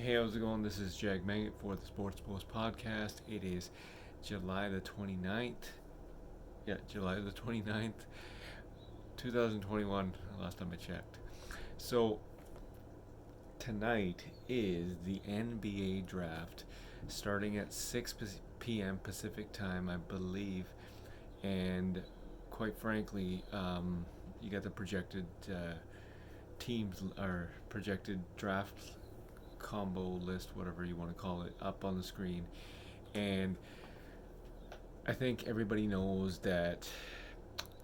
Hey, how's it going? This is Jag Magnet for the Sports Post Podcast. It is July the 29th. Yeah, July the 29th, 2021, last time I checked. So, tonight is the NBA draft starting at 6 p.m. Pacific time, I believe. And quite frankly, you got the projected teams or projected draft combo list, whatever you want to call it, up on the screen. And I think everybody knows that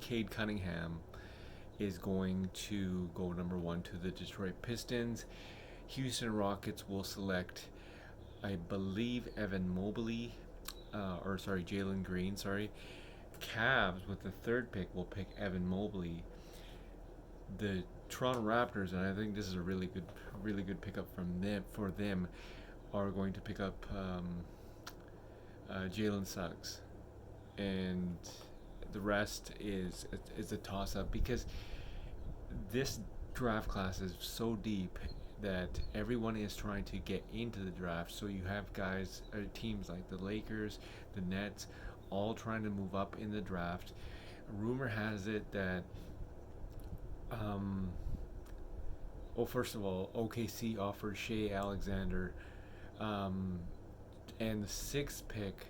Cade Cunningham is going to go number one to the Detroit Pistons. Houston Rockets will select, I believe, Evan Mobley, Jalen Green, sorry. Cavs with the third pick will pick Evan Mobley. The Toronto Raptors, and I think this is a really good pickup for them, are going to pick up Jalen Suggs, and the rest is a toss up because this draft class is so deep that everyone is trying to get into the draft. So you have teams like the Lakers, the Nets, all trying to move up in the draft. Rumor has it that first of all, OKC offered Shea Alexander and the sixth pick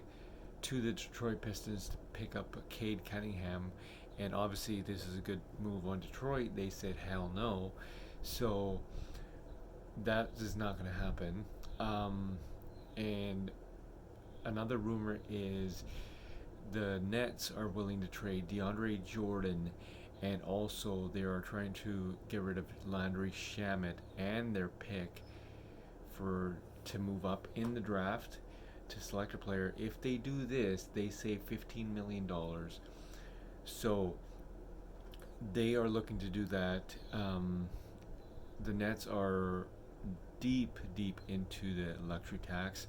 to the Detroit Pistons to pick up Cade Cunningham. And obviously, this is a good move on Detroit. They said hell no. So that is not going to happen. And another rumor is the Nets are willing to trade DeAndre Jordan, and also they are trying to get rid of Landry Shamet and their pick to move up in the draft to select a player. If they do this, they save $15 million. So they are looking to do that. The Nets are deep into the luxury tax.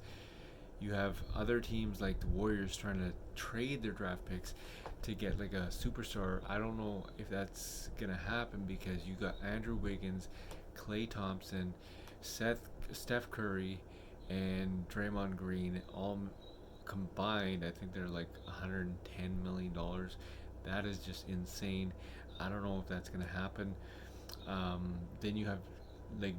You have other teams like the Warriors trying to trade their draft picks to get like a superstar. I don't know if that's gonna happen because you got Andrew Wiggins, Klay Thompson, Steph Curry, and Draymond Green all combined. I think they're like $110 million. That is just insane. I don't know if that's gonna happen. Then you have like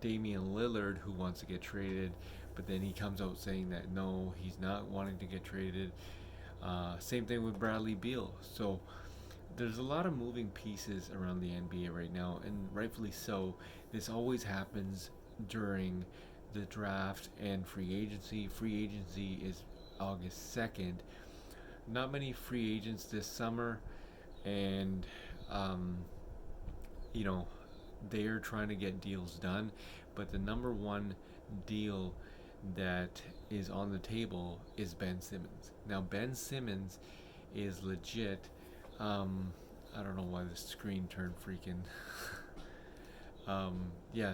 Damian Lillard who wants to get traded, but then he comes out saying that no, he's not wanting to get traded. Same thing with Bradley Beal. So there's a lot of moving pieces around the NBA right now, and rightfully so. This always happens during the draft and free agency. Free agency is August 2nd. Not many free agents this summer, and um, you know, they're trying to get deals done, but the number one deal that is on the table is Ben Simmons. Now, Ben Simmons is legit. I don't know why the screen turned freaking.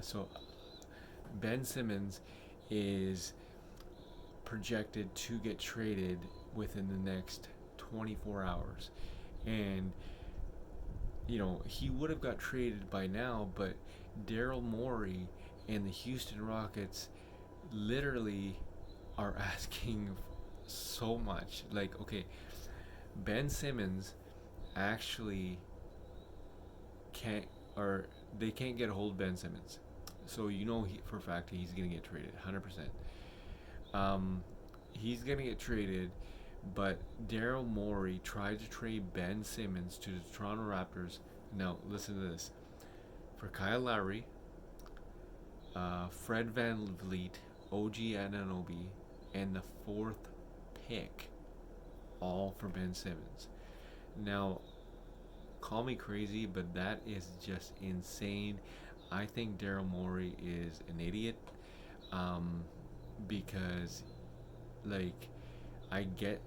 So Ben Simmons is projected to get traded within the next 24 hours. And he would have got traded by now, but Daryl Morey and the Houston Rockets literally are asking so much. Like, okay, Ben Simmons actually they can't get a hold of Ben Simmons. So for a fact he's going to get traded 100%. He's going to get traded, but Daryl Morey tried to trade Ben Simmons to the Toronto Raptors. Now, listen to this. For Kyle Lowry, Fred VanVleet, OG Anunoby, and the fourth pick, all for Ben Simmons. Now, call me crazy, but that is just insane. I think Daryl Morey is an idiot, because, like, I get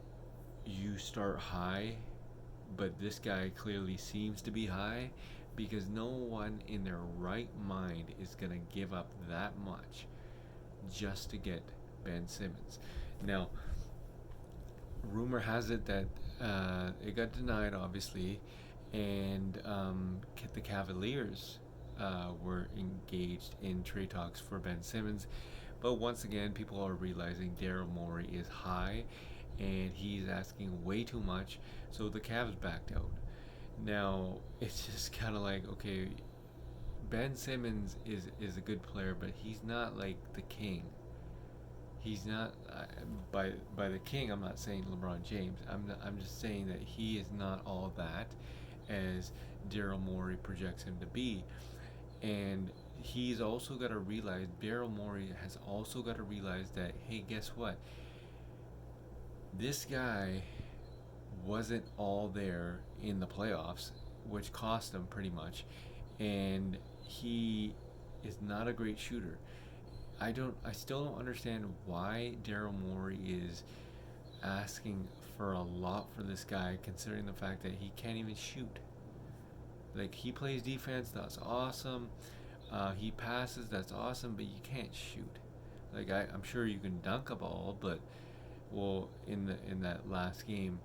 you start high, but this guy clearly seems to be high, because no one in their right mind is going to give up that much just to get Ben Simmons. Now, rumor has it that it got denied, obviously, and the Cavaliers were engaged in trade talks for Ben Simmons, But once again, people are realizing Daryl Morey is high and he's asking way too much, so the Cavs backed out. Now, it's just kind of like, okay, Ben Simmons is a good player, but he's not like the king. He's not by the king. I'm not saying LeBron James. I'm just saying that he is not all that as Daryl Morey projects him to be. And he's also got to realize, Daryl Morey has also got to realize that, hey, guess what? This guy wasn't all there in the playoffs, which cost them pretty much, and he is not a great shooter. I still don't understand why Daryl Morey is asking for a lot for this guy, considering the fact that he can't even shoot. Like, he plays defense, that's awesome. He passes, that's awesome, but you can't shoot. Like, I'm sure you can dunk a ball, but well, in that last game,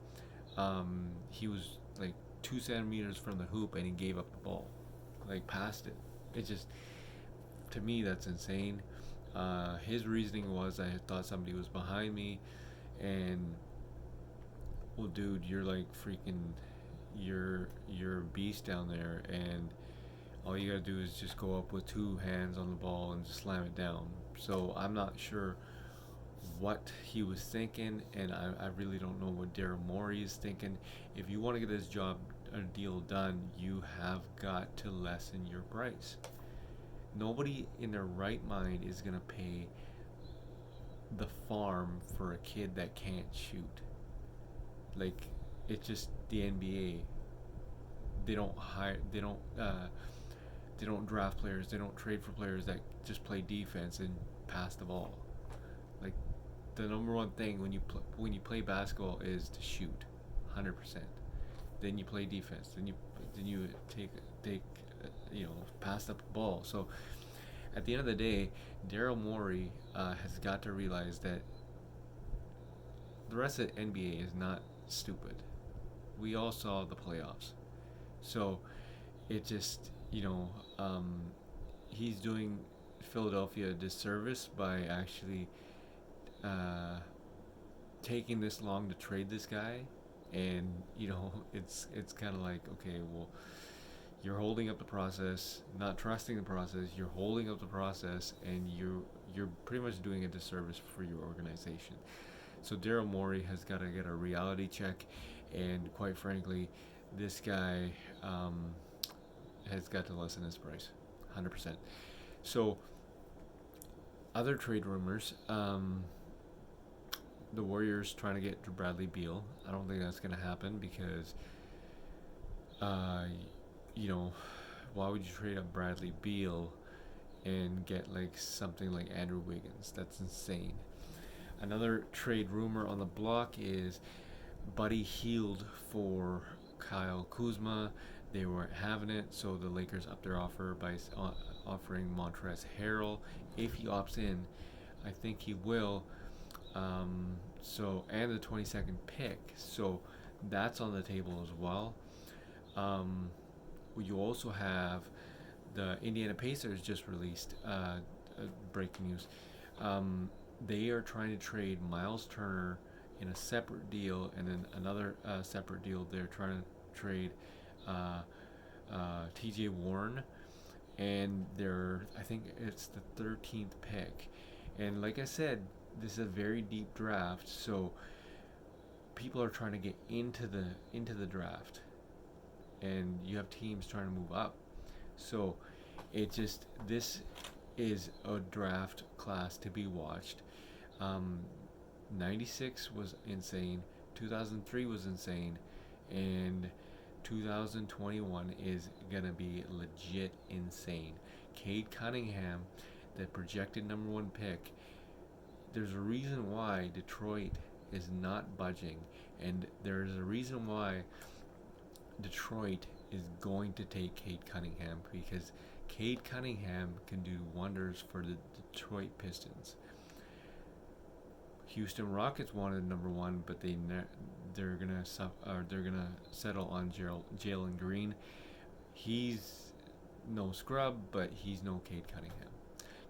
he was like 2 centimeters from the hoop and he gave up the ball, like past it. It just, to me, that's insane. His reasoning was, I thought somebody was behind me, and well, dude, you're like freaking, you're a beast down there, and all you gotta do is just go up with two hands on the ball and just slam it down. So I'm not sure what he was thinking, and I really don't know what Daryl Morey is thinking. If you want to get this job or deal done, you have got to lessen your price. Nobody in their right mind is gonna pay the farm for a kid that can't shoot. Like, it's just the NBA. They don't hire. They don't draft players. They don't trade for players that just play defense and pass the ball. Like, the number one thing when you play basketball is to shoot, 100%. Then you play defense. Then you take pass up the ball. So at the end of the day, Daryl Morey has got to realize that the rest of the NBA is not stupid. We all saw the playoffs. So it just, he's doing Philadelphia a disservice by actually taking this long to trade this guy. And it's kind of like, okay, well, you're holding up the process, not trusting the process. You're holding up the process, and you're pretty much doing a disservice for your organization. So Daryl Morey has got to get a reality check, and quite frankly, this guy has got to lessen his price, 100%. So other trade rumors, the Warriors trying to get Bradley Beal. I don't think that's going to happen because, why would you trade up Bradley Beal and get like something like Andrew Wiggins? That's insane. Another trade rumor on the block is Buddy Hield for Kyle Kuzma. They weren't having it, so the Lakers upped their offer by offering Montrezl Harrell. If he opts in, I think he will. And the 22nd pick, so that's on the table as well. You also have the Indiana Pacers just released breaking news. They are trying to trade Miles Turner in a separate deal, and then another separate deal. They're trying to trade T.J. Warren, and I think it's the 13th pick. And like I said, this is a very deep draft, so people are trying to get into the draft, and you have teams trying to move up. So this is a draft class to be watched. 96 was insane, 2003 was insane, and 2021 is gonna be legit insane. Cade Cunningham, the projected number one pick. There's a reason why Detroit is not budging, and there's a reason why Detroit is going to take Cade Cunningham, because Cade Cunningham can do wonders for the Detroit Pistons. Houston Rockets wanted number one, but they're gonna settle on Jalen Green. He's no scrub, but he's no Cade Cunningham.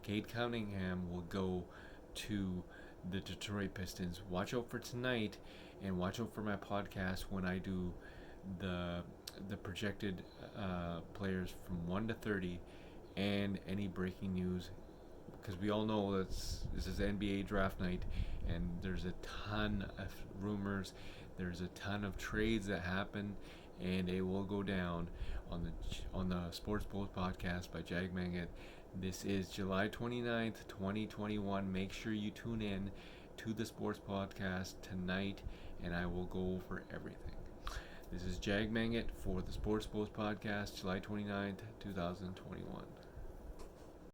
Cade Cunningham will go to the Detroit Pistons. Watch out for tonight, and watch out for my podcast when I do the projected players from 1 to 30 and any breaking news, because we all know that this is NBA draft night, and there's a ton of rumors, there's a ton of trades that happen, and it will go down on the Sports Post podcast by Jag Mangat. This is July 29th, 2021. Make sure you tune in to the Sports Podcast tonight, and I will go over everything. This is Jag Mangat for the Sports Post podcast, July 29th, 2021.